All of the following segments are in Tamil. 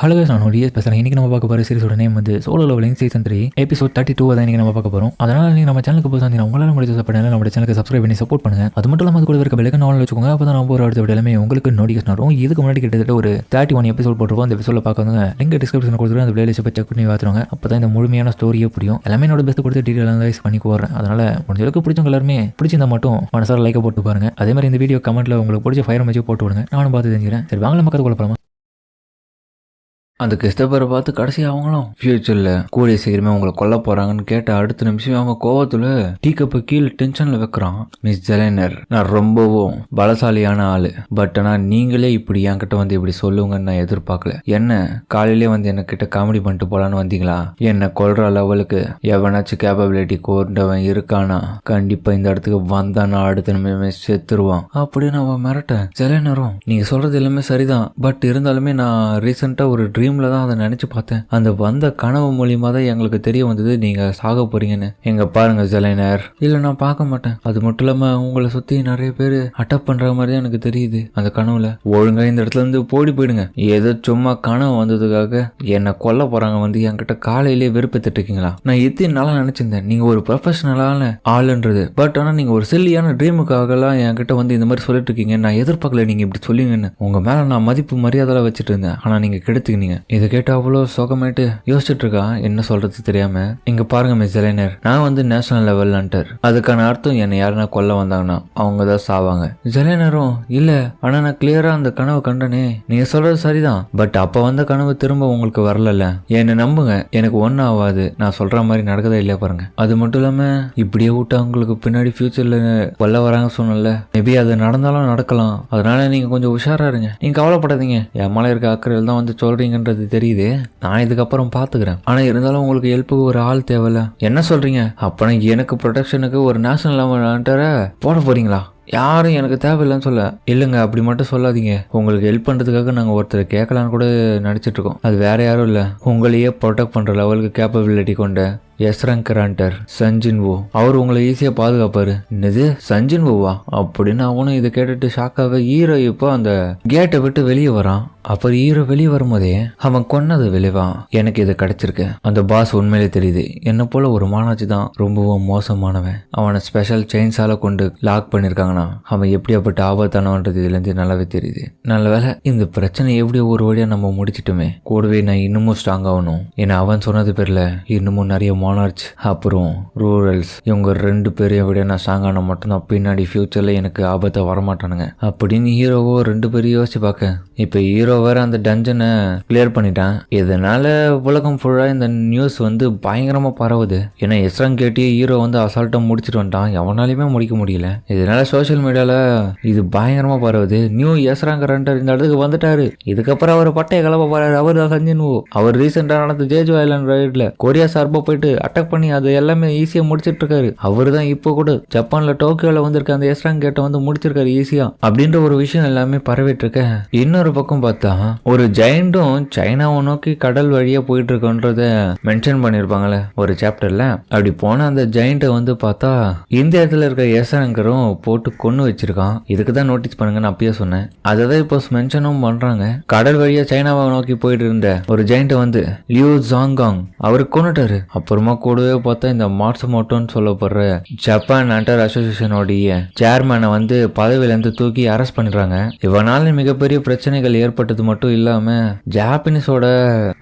ஹலோ நான் டிஎஸ் பேசுகிறேன். இன்றைக்கி நம்ம பார்க்க போகிற சீரிஸோட நேம் வந்து சோலோ லெவலிங் சீசன் 3 எபிசோட் 32 தான் இன்றைக்கி நம்ம பார்க்க போகிறோம். அதனால் நீங்கள் நம்ம சேனலுக்கு போய் வந்து உங்களால் முடிஞ்ச சப்போர்ட் நம்ம சேனலுக்கு சப்ஸ்கிரைப் பண்ணி சப்போர்ட் பண்ணுங்கள். அது மட்டும் இல்லாமல் அது கூட இருக்க பெல்லைக்கன் ஆன்ல வச்சுக்கோங்க. அப்போ தான் நம்ம ஒரு அடுத்த எல்லாமே உங்களுக்கு நோட்டிஃபிகேஷன் வரும். இதுக்கு முன்னாடி கிட்டத்தட்ட ஒரு 31 எபிசோட் போட்டிருக்கோம். அந்த எபிசோட பார்க்கறவங்க லிங்க் டிஸ்கிரிப்ஷன் கொடுத்துருவோம். அந்த பிளேலிஸ்ட் போய் செக் பண்ணி பார்த்துருவாங்க. அப்போ தான் இந்த முழுமையான ஸ்டோரியே புரியும். எல்லாமே என்னோட பெஸ்ட் கொடுத்து டீட்டெயில் அனலைஸ் பண்ணி போடுறேன். அதனால் முடிஞ்சளவுக்கு பிடிச்சவங்க எல்லாருமே பிடிச்சிருந்தா மட்டும் மனசார லைக்கை போட்டு பாருங்க. அதே மாதிரி இந்த வீடியோ கமெண்ட்டில் உங்களுக்கு பிடிச்ச ஃபயர் மேட்ச் போட்டு விடுங்க. நானும் பார்த்து தெரிஞ்சுக்கிறேன். சரி வாங்க மக்கள் குழப்பலாமா. அந்த கிறிஸ்டபரை பார்த்து கடைசி அவங்களும் ஃபியூச்சரில் கூடிய சீக்கிரமே உங்களை கொல்ல போகிறாங்கன்னு கேட்ட அடுத்த நிமிஷம் அவங்க கோவத்தில் டீ கப்பை கீழே டென்ஷனில் வைக்கிறான். மிஸ் ஜெலைனர், நான் ரொம்பவும் பலசாலியான ஆள், பட் ஆனால் நீங்களே இப்படி என்கிட்ட வந்து இப்படி சொல்லுங்கன்னு நான் எதிர்பார்க்கல. என்ன காலையிலே வந்து என்கிட்ட காமெடி பண்ணிட்டு போகலான்னு வந்தீங்களா? என்னை கொல்ற லெவலுக்கு எவனாச்சும் கேப்பபிலிட்டி கொண்டவன் இருக்கானா? கண்டிப்பாக இந்த இடத்துக்கு வந்தானா அடுத்த நிமிஷமே செத்துருவான் அப்படின்னு அவன் மிரட்டேன். ஜெலைனரும், நீங்கள் சொல்கிறது எல்லாமே சரிதான், பட் இருந்தாலுமே நான் ரீசெண்டாக ஒரு ட்ரீம்ல தான் அதை நினைச்சு பார்த்தேன். அந்த வந்த கனவு மூலியமா தான் எங்களுக்கு தெரிய வந்தது நீங்க சாக போறீங்கன்னு. எங்க பாருங்க ஜெலைனர், இல்ல நான் பார்க்க மாட்டேன். அது மட்டும் இல்லாம உங்களை சுத்தி நிறைய பேர் அட்டாக் பண்ற மாதிரி தான் எனக்கு தெரியுது அந்த கனவுல. ஒழுங்கா இந்த இடத்துல இருந்து போயிடுங்க. ஏதோ சும்மா கனவு வந்ததுக்காக என்ன கொல்ல போறாங்க வந்து என்கிட்ட காலையிலேயே வெறுப்பேத்துட்டு இருக்கீங்களா? நான் எத்தனை நாளா நினைச்சிருந்தேன் நீங்க ஒரு ப்ரொஃபஷனலான ஆளுன்றது, பட் ஆனா நீங்க ஒரு சில்லியான ட்ரீமுக்காக எல்லாம் என்கிட்ட வந்து இந்த மாதிரி சொல்லிட்டு இருக்கீங்க. நான் எதிர்பார்க்கல நீங்க இப்படி சொல்லுங்கன்னு. உங்க மேல நான் மதிப்பு மரியாதை வச்சுட்டு இருந்தேன், ஆனா நீங்க கெடுத்துக்கினீங்க. இதை கேட்டு அவ்வளோ சோகமாயிட்டு யோசிச்சுட்டு இருக்கா என்ன சொல்றது தெரியாம. இங்க பாருங்க மிஸ் ஜெலைனர், நான் வந்து நேஷனல் லெவல் ஹண்டர். அதுக்கான அர்த்தம் என்னை யாருன்னா கொல்ல வந்தாங்கன்னா அவங்க தான் சாவாங்க. ஜெலைனரும், இல்ல ஆனா நான் கிளியரா அந்த கனவு கண்டனே. நீங்க சொல்றது சரிதான், பட் அப்ப வந்த கனவு திரும்ப உங்களுக்கு வரல. என்னை நம்புங்க, எனக்கு ஒன்னும் ஆகாது. நான் சொல்ற மாதிரி நடக்கதா இல்லையா பாருங்க. அது மட்டும் இல்லாம இப்படியே விட்டா உங்களுக்கு பின்னாடி ஃபியூச்சர்ல கொல்ல வராங்க சொன்னல, மேபி அது நடந்தாலும் நடக்கலாம். அதனால நீங்க கொஞ்சம் உஷாரா இருங்க. நீங்க கவலைப்படாதீங்க, என் மேல இருக்க அக்கறையில் தான் வந்து சொல்றீங்கன்றது தெரியுது. நான் இதுக்கப்புறம் பாத்துக்கிறேன். ஆனா இருந்தாலும் உங்களுக்கு ஹெல்ப்புக்கு ஒரு ஆள் தேவையில்ல. என்ன சொல்றீங்க? அப்பனா எனக்கு ப்ரொடெக்ஷனுக்கு ஒரு நேஷனல் லெவல் ஹண்டரை போட போறீங்களா? யாரும் எனக்கு தேவையில்லைன்னு சொல்ல. இல்லைங்க அப்படி மட்டும் சொல்லாதீங்க. உங்களுக்கு ஹெல்ப் பண்ணுறதுக்காக நாங்கள் ஒருத்தர் கேட்கலான்னு கூட நடிச்சிட்டு இருக்கோம். அது வேற யாரும் இல்லை, உங்களையே ப்ரொடெக்ட் பண்ணுற லெவலுக்கு கேப்பபிலிட்டி கொண்ட எஸ்ரங்கர் ஹண்டர் சஞ்சின்வோ. அவர் உங்களை ஈஸியாக பாதுகாப்பாரு. என்னது சஞ்சின்வோவா அப்படின்னு அவனும் இதை கேட்டுட்டு ஷாக்காக ஹீரோ இப்போ அந்த கேட்டை விட்டு வெளியே வரான். அப்புறம் ஹீரோ வெளியே வரும்போதே அவன் கொன்னது விளைவா எனக்கு இது கிடைச்சிருக்கு. அந்த பாஸ் உண்மையிலே தெரியுது என்ன போல ஒரு மானாச்சு தான் ரொம்பவும் மோசமானவன். அவனை ஸ்பெஷல் செயின்ஸால கொண்டு லாக் பண்ணிருக்காங்கன்னா அவன் எப்படியாப்பட்ட ஆபத்தானவன்றது இதுல இருந்து நல்லாவே தெரியுது. நல்ல வேலை இந்த பிரச்சனை எப்படியோ ஒரு வழியா நம்ம முடிச்சிட்டுமே. கூடவே நான் இன்னமும் ஸ்ட்ராங் ஆகணும். ஏன்னா அவன் சொன்னது பேர்ல இன்னமும் நிறைய மானார்ச் அப்புறம் ரூரல்ஸ் இவங்க 2 பேரையும் விட நான் ஸ்ட்ராங்கான மட்டும்தான் பின்னாடி ஃபியூச்சர்ல எனக்கு ஆபத்தை வரமாட்டானுங்க அப்படின்னு ஹீரோவோ 2 பேரையும் யோசிச்சு பார்க்க. இப்ப ஹீரோ வேற அந்த டஞ்சனை கிளியர் பண்ணிட்டான். இதனால உலகம் ஃபுல்லா இந்த நியூஸ் வந்து பயங்கரமா பரவுது. ஏன்னா எஸ்ரங் கேட்டி ஹீரோ வந்து அசால்ட்டா முடிச்சுட்டு வந்துட்டான், எவனாலையுமே முடிக்க முடியல. இதனால சோசியல் மீடியால இது பயங்கரமா பரவுது. நியூ எஸ்ரங் ஹண்டர் இந்த இடத்துக்கு வந்துட்டாரு, இதுக்கப்புறம் அவர் பட்டைய கலப்ப போறாரு. அவர் தான் சஞ்சின்வோ. அவர் ரீசெண்டா நடந்த ஜேஜோ ஐலாண்ட் ரைட்ல கொரியா சார்பா போயிட்டு அட்டாக் பண்ணி அது எல்லாமே ஈஸியா முடிச்சிட்டு இருக்காரு. அவர் தான் இப்போ கூட ஜப்பான்ல டோக்கியோல வந்திருக்க அந்த எஸ்ரங் கேட்டை வந்து முடிச்சிருக்காரு ஈஸியா அப்படின்ற ஒரு விஷயம் எல்லாமே பரவிட்டு இருக்க. இன்னொரு பக்கம் பார்த்தா ஒரு ஜெயண்டும் சைனாவை நோக்கி கடல் வழியா போயிட்டு இருக்கன்றத மென்ஷன் பண்ணிருப்பாங்கல்ல ஒரு சாப்டர்ல. அப்படி போன அந்த ஜெயண்ட்டை வந்து பார்த்தா இந்த இடத்துல இருக்க எஸ்ரங்கரும் போட்டு கொண்டு வச்சிருக்கான். இதுக்கு தான் நோட்டீஸ் பண்ணுங்கன்னு அப்பயே சொன்னேன். அதை தான் இப்போ மென்ஷனும் பண்றாங்க. கடல் வழியா சைனாவை நோக்கி போயிட்டு இருந்த ஒரு ஜெயண்ட்டை வந்து லியூ ஜாங்காங் அவரு கொண்டுட்டாரு. அப்புறமா கூடவே பார்த்தா இந்த மாட்சுமோட்டோன்னு சொல்லப்படுற ஜப்பான் ஹண்டர் அசோசியேஷனோடைய சேர்மேனை வந்து பதவியிலேருந்து தூக்கி அரெஸ்ட் பண்ணிடுறாங்க. இவனால மிகப்பெரிய பிரச்சனைகள் ஏற்பட்டது மட்டும் இல்லாம ஜாப்பனீஸோட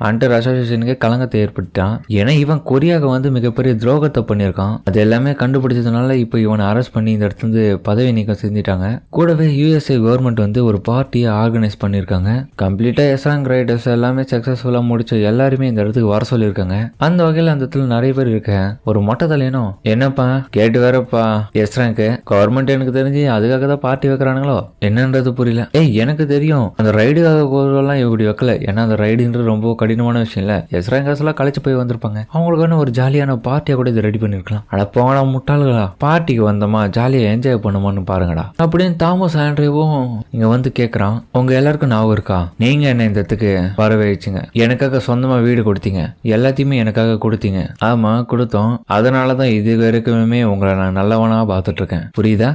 ஹண்டர் அசோசியேஷனுக்கு கலங்கத்தை ஏற்படுத்திட்டான். ஏன்னா இவன் கொரியாவுக்கு வந்து மிகப்பெரிய துரோகத்தை பண்ணியிருக்கான். அது எல்லாமே கண்டுபிடிச்சதுனால இப்போ இவனை அரெஸ்ட் பண்ணி இந்த இடத்துல இருந்து பதவி நீக்கம் செஞ்சுட்டாங்க. கூடவே யுஎஸ்ஏ கவர்மெண்ட் வந்து ஒரு பார்ட்டியை ஆர்கனைஸ் பண்ணியிருக்காங்க. கம்ப்ளீட்டா எஸ்ராங் ரைடர்ஸ் எல்லாமே சக்சஸ்ஃபுல்லா முடிச்ச எல்லாருமே இந்த இடத்துக்கு வர சொல்லியிருக்காங்க. அந்த வகையில் அந்த இடத்துல நிறைய பேர் இருக்க. ஒரு மொட்டை தலையனும் என்னப்பா கேட்டு வேறப்பா எஸ்ராங்க் கவர்மெண்ட் எனக்கு தெரிஞ்சு அதுக்காக தான் பார்ட்டி வைக்கிறானுங்களோ என்னன்றது புரியல. எனக்கு தெரியும் அந்த ரைடுக்காக இப்படி வைக்கல. ஏன்னா அந்த ரைடுன்றது ரொம்ப கடினமான விஷயம் இல்ல. எஸ்ராங்கர்ஸ் எல்லாம் கழிச்சு போய் வந்திருப்பாங்க. அவங்களுக்கான ஒரு ஜாலியான பார்ட்டியா கூட இதை ரெடி பண்ணிருக்கலாம். அட போங்கடா முட்டாளுகளா, பார்ட்டிக்கு வந்தோமா ஜாலியா என்ஜாய் பண்ணுமான்னு பாருங்கடா அப்படின்னு தாமஸ் ஆண்ட்ரேவும் இங்க வந்து கேக்குறான். உங்க எல்லாருக்கும் ஞாபகம் இருக்கா, நீங்க என்ன இந்த இடத்துக்கு வரவேச்சுங்க, எனக்காக சொந்தமா வீடு கொடுத்தீங்க, எல்லாத்தையுமே எனக்காக கொடுத்தீங்க. ஆமா கொடுத்தோம். அதனாலதான் இது வரைக்குமே உங்களை நான் நல்லவனா பார்த்துட்டு இருக்கேன். புரியுதா?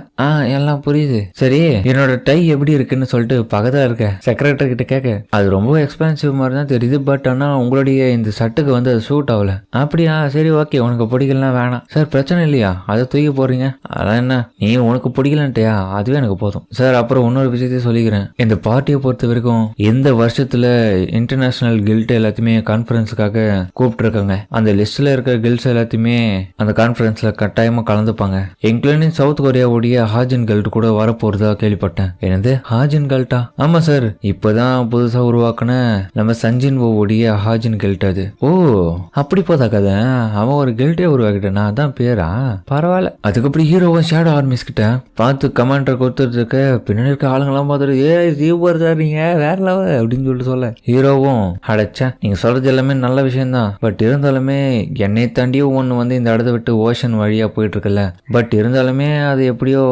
எல்லாம் புரியுது. சரி, என்னோட டை எப்படி இருக்குன்னு சொல்லிட்டு பக்கத்துல இருக்க செக்ரட்டரி கிட்ட கேட்க, அது ரொம்ப எக்ஸ்பென்சிவ் மாதிரி தான் தெரியுது, பட் ஆனா உங்களுடைய இந்த சட்டுக்கு வந்து அது சூட் ஆகல. அப்படியா, சரி ஓகே, உனக்கு பிடிக்கலாம் வேணாம் சார், பிரச்சனை இல்லையா, அதை தூக்கி போறீங்க, அதான் என்ன நீ உனக்கு பிடிக்கலன்ட்டியா, அதுவே எனக்கு போதும் சார். அப்புறம் இன்னொரு விஷயத்தையும் சொல்லிக்கிறேன், இந்த பார்ட்டியை பொறுத்த வரைக்கும் இந்த வருஷத்துல இன்டர்நேஷனல் கில்ட் எல்லாத்தையுமே கான்ஃபரன்ஸுக்காக கூப்பிட்டு இருக்காங்க. அந்த லிஸ்ட்ல இருக்கிற கில்ட்ஸ் எல்லாத்தையுமே அந்த கான்ஃபரன்ஸ்ல கட்டாயமா கலந்துப்பாங்க, இன்க்ளூடிங் சவுத் கொரியாவுடைய ஹாஜின் கில்ட் கூட வரப்போறதா கேள்விப்பட்டேன். என்னது ஹாஜின் கில்ட்டா? ஆமா சார், இப்பதான் புதுசா உருவாக்குன நம்ம சஞ்சின் ஓவுடைய ஹாஜின் கில்ட் அது. ஓ அப்படி போதா கதை, அவன் ஒரு கில்ட்டே உருவாக்கிட்டானா, அதான் பேரா, பரவாயில்ல. அதுக்கப்புறம் ஹீரோவும் ஷேடோ ஆர்மிஸ் கிட்ட பார்த்து கமாண்டர் கொடுத்துட்டு இருக்க, பின்னாடி இருக்க ஆளுங்கெல்லாம் பார்த்துட்டு சூப்பர் சார் நீங்க வேற லெவல் அப்படின்னு சொல்லிட்டு சொல்ல, ஹீரோவும் அடைச்சா நீங்க சொல்றது எல்லாமே நல்ல விஷயம் தான், பட் இருந்தாலுமே என்னை தாண்டியும் ஒன்று வந்து இந்த இடத்த விட்டு ஓஷன் வழியா போயிட்டு இருக்குல்ல, பட் இருந்தாலுமே அது எப்படியோ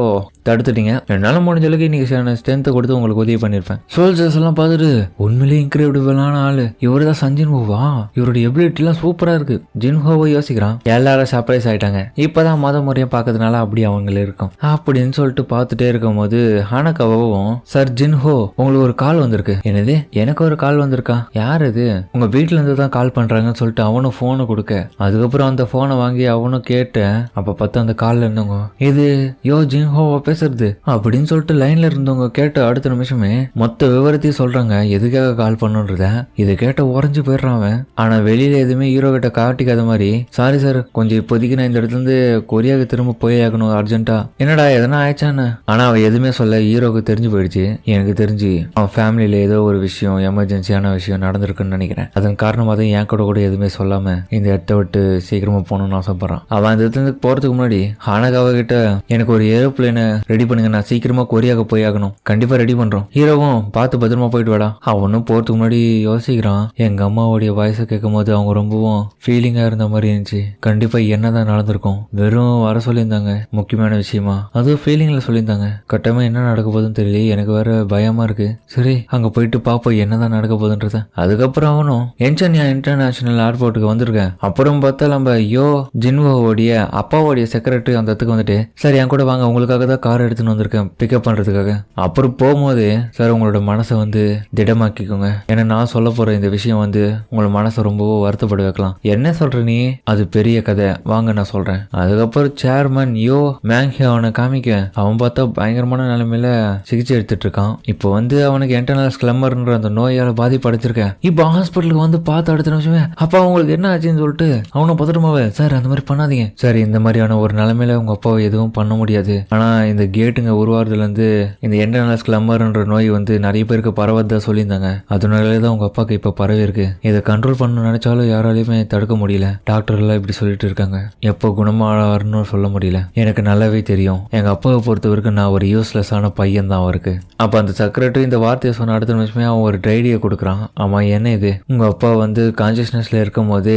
தடுத்துட்டீங்க. என்னால முடிஞ்ச அளவுக்கு இன்னைக்கு ஸ்ட்ரென்த்தை கொடுத்து உங்களுக்கு உதவி பண்ணிருப்பேன். சோல்ஜர்ஸ் எல்லாம் பார்த்துட்டு உண்மையிலேயே இன்கிரெடிபிளான ஆளு இவரு தான் சஞ்சின் ஹோவா, இவருடைய எபிலிட்டி எல்லாம் சூப்பரா இருக்கு. ஜின்ஹோவை யோசிக்கிறான். எல்லாரும் சர்ப்ரைஸ் ஆயிட்டாங்க, இப்பதான் முறையா பார்க்கறதுனால அப்படி அவங்க இருக்கும் அப்படின்னு சொல்லிட்டு பார்த்துட்டே இருக்கும் போது ஹானகாவும், சார் ஜின்ஹோ உங்களுக்கு ஒரு கால் வந்திருக்கு. என்னது எனக்கு ஒரு கால் வந்திருக்கா? யார் இது? உங்க வீட்டுல இருந்து தான் கால் பண்றாங்கன்னு சொல்லிட்டு அவனும் போனை கொடுக்க, அதுக்கப்புறம் அந்த போனை வாங்கி அவனும் கேட்ட, அப்ப பார்த்தா அந்த கால்ல இருந்தவங்க, இது யோ ஜின்ஹோவா பேசுறது அப்படின்னு சொல்லிட்டு லைன்ல இருந்தவங்க கேட்ட அடுத்த நிமிஷமே மொத்த விவரத்தையும் சொல்றாங்க, எதுக்காக கால் பண்ணுன்றத. இதை கேட்ட உறைஞ்சு போயிடுறான் அவன். ஆனா வெளியில எதுவுமே ஹீரோ கிட்ட காட்டிக்காத மாதிரி, சாரி சார் கொஞ்சம் இப்போதைக்கு நான் இந்த இடத்துல இருந்து கொரியாவுக்கு திரும்ப போய் ஆகணும் அர்ஜென்ட்டா. என்னடா எதனா ஆயிடுச்சான்னு. ஆனா அவன் எதுவுமே சொல்ல, ஹீரோக்கு தெரிஞ்சு போயிடுச்சு. எனக்கு தெரிஞ்சு அவன் ஃபேமிலியில ஏதோ ஒரு விஷயம் எமர்ஜென்சியான விஷயம் நடந்திருக்குன்னு நினைக்கிறேன். அதன் காரணமாக தான் என் கூட எதுவுமே சொல்லாம இந்த இடத்த விட்டு சீக்கிரமா போகணும்னு ஆசைப்படுறான். அவன் அந்த இடத்துல இருந்து போறதுக்கு முன்னாடி ஹானகாவா கிட்ட எனக்கு ஒரு ஏரோப்ளேனை ரெடி பண்ணுங்க, நான் சீக்கிரமா கொரியாவுக்கு போய் ஆகணும். கண்டிப்பா ரெடி பண்றோம். ஹீரோவும் பார்த்து பத்திரமா போயிட்டு வாடா. அவனும் போறதுக்கு முன்னாடி யோசிக்கிறான், எங்க அம்மாவுடைய வயசை கேட்கும் போது அவங்க ரொம்பவும் ஃபீலிங்கா இருந்த மாதிரி இருந்துச்சு. கண்டிப்பா என்னதான் நடந்திருக்கும், வெறும் வர சொல்லியிருந்தாங்க முக்கியமான விஷயமா, அதுவும் ஃபீலிங்ல சொல்லியிருந்தாங்க. கட்டமா என்ன நடக்க போகுதுன்னு தெரியல, எனக்கு வேற பயமா இருக்கு. சரி அங்க போயிட்டு பாப்போம் என்னதான் நடக்க போகுதுன்றத. அதுக்கப்புறம் அவனும் என்சன்யா இன்டர்நேஷனல் ஏர்போர்ட்டுக்கு வந்திருக்கேன். அப்புறம் பார்த்தா நம்ம யோ ஜின்வோடைய அப்பாவோடைய செக்ரட்டரி அந்த இடத்துக்கு வந்துட்டு, சார் என் கூட வாங்க, உங்களுக்காக தான் கார் எடுத்துன்னு வந்திருக்கேன் பிக்கப் பண்றதுக்காக. அப்புறம் போகும்போது, சார் உங்களோட மனசை வந்து திடமாக்கிக்கோங்க, ஏன்னா நான் சொல்ல போற இந்த விஷயம் வந்து உங்களோட மனசை ரொம்பவும் வருத்தப்பட வைக்கலாம். என்ன சொல்ற நீ? அது பெரிய கதை, வாங்க நான் சொல்றேன். அதுக்கப்புறம் சேர்மன் யோ மேங்ஹியா அவனை காமிக்க, அவன் பார்த்தா பயங்கரமான நிலைமையில சிகிச்சை எடுத்துட்டு இருக்கான். இப்போ வந்து அவனுக்கு இன்டர்னல் ஸ்லம்மர்ன்ற அந்த நோயால பாதிப்படைச்சிருக்கேன். இப்போ ஹாஸ்பிட்டலுக்கு வந்து பார்த்து அடுத்த நிமிஷமே, அப்பா உங்களுக்கு என்ன ஆச்சுன்னு சொல்லிட்டு அவனை பதட்டமாவே, சார் அந்த மாதிரி பண்ணாதீங்க சார், இந்த மாதிரியான ஒரு நிலைமையில உங்க அப்பாவை எதுவும் பண்ண முடியாது. ஆனா இந்த கேட்டுங்க உருவாறதுல இருந்து இந்த இன்டர்னல் ஸ்லம்மர்ன்ற நோய் வந்து நிறைய பேருக்கு பரவதா சொல்லியிருந்தாங்க. அதனாலதான் உங்க அப்பாவுக்கு இப்ப பரவி இருக்கு. இதை கண்ட்ரோல் பண்ண நினைச்சாலும் யாராலையுமே தடுக்க முடியல. டாக்டர் எல்லாம் இப்படி சொல்லிட்டு இருக்காங்க. எப்போ குணமாவாருன்னு சொல்ல முடியல. எனக்கு நல்லாவே தெரியும், எங்க அப்பாவை பொறுத்த வரைக்கும் நான் ஒரு யூஸ்லெஸ் ஆன பையன் தான் அவருக்கு. அப்ப அந்த செக்ரட்டரி இந்த வார்த்தையை சொன்ன அடுத்த நிமிஷமே அவன் ஒரு டைரியை கொடுக்குறான். ஆமா என்ன இது, உங்க அப்பா வந்து கான்சியஸ்னஸ்ல இருக்கும் போது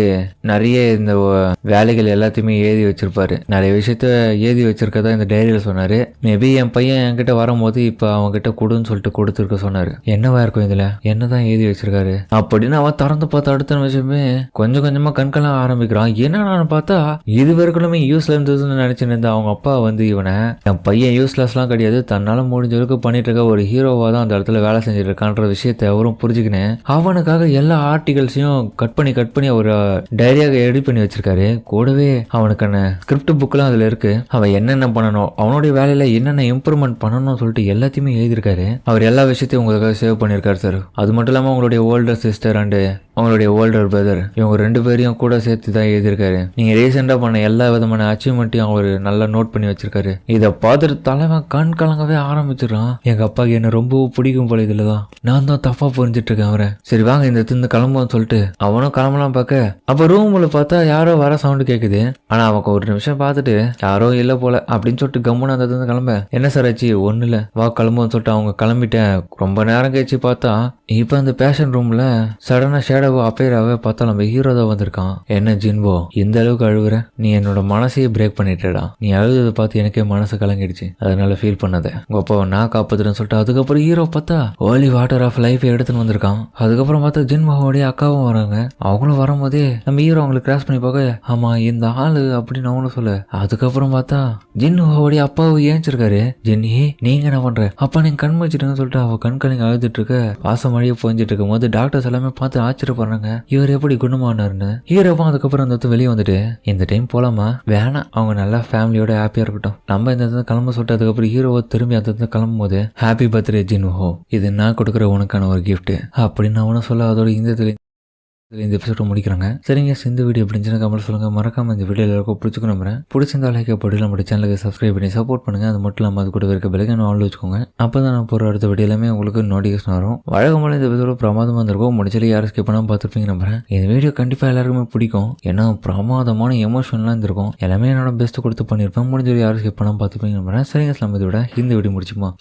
நிறைய இந்த வேலைகள் எல்லாத்தையுமே எழுதி வச்சிருப்பாரு. நிறைய விஷயத்த எழுதி வச்சிருக்கதா இந்த டைரியில சொன்னாரு. மேபி என் பையன் என்கிட்ட வரும்போது இப்ப அவங்க கிட்ட கொடுன்னு சொல்லிட்டு கொடுத்துருக்க சொன்னாரு. என்னவா இருக்கும் இதுல, என்னதான் எழுதி வச்சிருக்காரு அப்படின்னு அவன் திறந்து பார்த்த அடுத்த நிமிஷமே கொஞ்சம் கொஞ்சமா கண்கெல்லாம் ஆரம்பிக்கிறான். என்னன்னு பார்த்தா இது வரைக்குமே யூஸ்ல இருந்ததுன்னு நினைச்சுன்னு இருந்த அவங்க அப்பா வந்து இவனை, என் பையன் யூஸ்லெஸ் எல்லாம் கிடையாது, தன்னால முடிஞ்ச அளவுக்கு பண்ணிட்டு இருக்க ஒரு ஹீரோவா தான் அந்த இடத்துல வேலை செஞ்சுட்டு இருக்கான்ற விஷயத்தை அவரும் புரிஞ்சுக்கினேன். அவனுக்காக எல்லா ஆர்டிகல்ஸையும் கட் பண்ணி ஒரு டைரியாக எடிட் பண்ணி வச்சிருக்காரு. கூடவே அவனுக்கான ஸ்கிரிப்ட் புக்லாம் அதுல இருக்கு. அவன் என்னென்ன பண்ணணும், அவனுடைய வேலையில என்னென்ன இம்ப்ரூவ்மெண்ட் பண்ணணும்னு சொல்லிட்டு எல்லாத்தையுமே எழுதியிருக்காரு. அவர் எல்லா விஷயத்தையும் உங்களுக்காக சேவ் பண்ணியிருக்காரு சார். அது மட்டும் இல்லாம உங்களுடைய ஓல்டர் சிஸ்டர் அண்ட் அவங்களுடைய ஓல்டர் பிரதர் இவங்க 2 பேரையும் கூட சேர்த்து தான் எழுதியிருக்காரு. நீங்க ரீசெண்டா பண்ண எல்லா விதமான அச்சீவ்மெண்ட்டையும் அவர் நல்லா நோட் பண்ணி வச்சிருக்காரு. இதை பார்த்துட்டு தலைவன் கண் கலங்கவே ஆரம்பிச்சிடறான். எங்க அப்பாக்கு என்ன ரொம்ப பிடிக்கும் போல, இதுலதான் நான் தான் தப்பா புரிஞ்சிட்டு இருக்கேன் அவரை. சரி வாங்க இந்த திருந்து கிளம்புன்னு சொல்லிட்டு அவனும் கிளம்பலாம் பார்க்க, அப்ப ரூம்ல பார்த்தா யாரோ வர சவுண்டு கேக்குது. ஆனா அவன் ஒரு நிமிஷம் பார்த்துட்டு யாரோ இல்ல போல அப்படின்னு சொல்லிட்டு கம்முன்னு அந்த திருந்து கிளம்ப, என்ன சார் ஆச்சு? ஒண்ணு இல்ல வா கிளம்புன்னு சொல்லிட்டு அவங்க கிளம்பிட்டேன். ரொம்ப நேரம் கழிச்சு பார்த்தா இப்ப அந்த பேஷன் ரூம்ல சடனா ஷேடோவோ அப்பேராவே பார்த்தா நம்ம ஹீரோ தான் வந்திருக்கான். என்ன ஜின்வோ இந்த அளவுக்கு அழுகுற, நீ என்னோட மனசையே பிரேக் பண்ணிட்டடா. நீ அழுததை பார்த்து எனக்கே மனசு கலங்கிடுச்சு, அதனால ஃபீல் பண்ணாத, உங்க அப்பாவை நான் காப்பாத்துறேன்னு சொல்லிட்டு அதுக்கப்புறம் ஹீரோ பார்த்தா ஓலி வாட்டர் ஆஃப் லைஃப் எடுத்துன்னு வந்திருக்கான். அதுக்கப்புறம் பார்த்தா ஜின்வோடைய அக்காவும் வராங்க. அவங்களும் வரும்போதே நம்ம ஹீரோ அவங்களுக்கு கிராஸ் பண்ணி பார்க்க ஆமா இந்த ஆளு அப்படின்னு அவனு சொல்ல அதுக்கப்புறம் பார்த்தா ஜின்னுவோடைய அப்பாவை ஏஞ்சிருக்காரு. ஜென்னி நீங்க என்ன பண்ற அப்பா நீங்க கண் வச்சுட்டுன்னு சொல்லிட்டு அவ கண்கணிங்க அழுதுட்டு இருக்க. பாச மழையை போஞ்சிட்டு இருக்கும் போது டாக்டர்ஸ் எல்லாமே பார்த்து ஆச்சரியப்படுறாங்க இவர் எப்படி குணமானாருன்னு. ஹீரோவும் அதுக்கப்புறம் அந்த இடத்து வெளியே வந்துட்டு இந்த டைம் போலாமா வேணாம் அவங்க நல்லா ஃபேமிலியோட ஹாப்பியா இருக்கட்டும் நம்ம இந்த இடத்துல கிளம்ப சொல்லிட்டு அதுக்கப்புறம் ஹீரோவை திரும்பி அந்த இடத்துல கிளம்பும் போது ஹாப்பி பர்த்டே ஜின்ஹோ இது நான் கொடுக்குற உனக்கான ஒரு கிஃப்ட் அப்படின்னு அவனும் சொல்ல அதோட இந்த எபிசோட முடிக்கிறாங்க. சரிங்க இந்த வீடியோ எப்படின்னு கமெண்ட் சொல்லுங்க. மறக்காம இந்த வீடியோ எல்லாருக்கும் பிடிச்சிக்க நம்புறேன். பிடிச்சிருந்தா லைக் போட்டு நம்ம சேனலுக்கு சப்ஸ்கிரைப் பண்ணி சப்போர்ட் பண்ணுங்க. அது மட்டும் இல்லாமல் அது கூட இருக்க பெல்லைக்கான ஆன் வச்சுக்கோங்க. அப்பதான் நான் போகிற அடுத்த வீடியோ எல்லாமே உங்களுக்கு நோட்டிஃபிகேஷன் வரும். வழக்கமான இந்த எபிசோட பிரமாதமாக இருந்திருக்கும். முடிச்சாலே யாரும் ஸ்கிப் பண்ணாமல் பார்த்துருப்பீங்க நம்புறேன். இந்த வீடியோ கண்டிப்பாக எல்லாருக்குமே பிடிக்கும். ஏன்னா பிரமாதமான எமோஷன்லாம் இருந்திருக்கும். எல்லாமே என்னோட பெஸ்ட் கொடுத்து பண்ணியிருப்பேன். முடிஞ்சவரை யாரும் ஸ்கிப் பண்ணாமல் பார்த்துருப்பீங்க நம்புறேன். சரிங்க நம்ம இதோட இந்த வீடியோ முடிச்சுமா.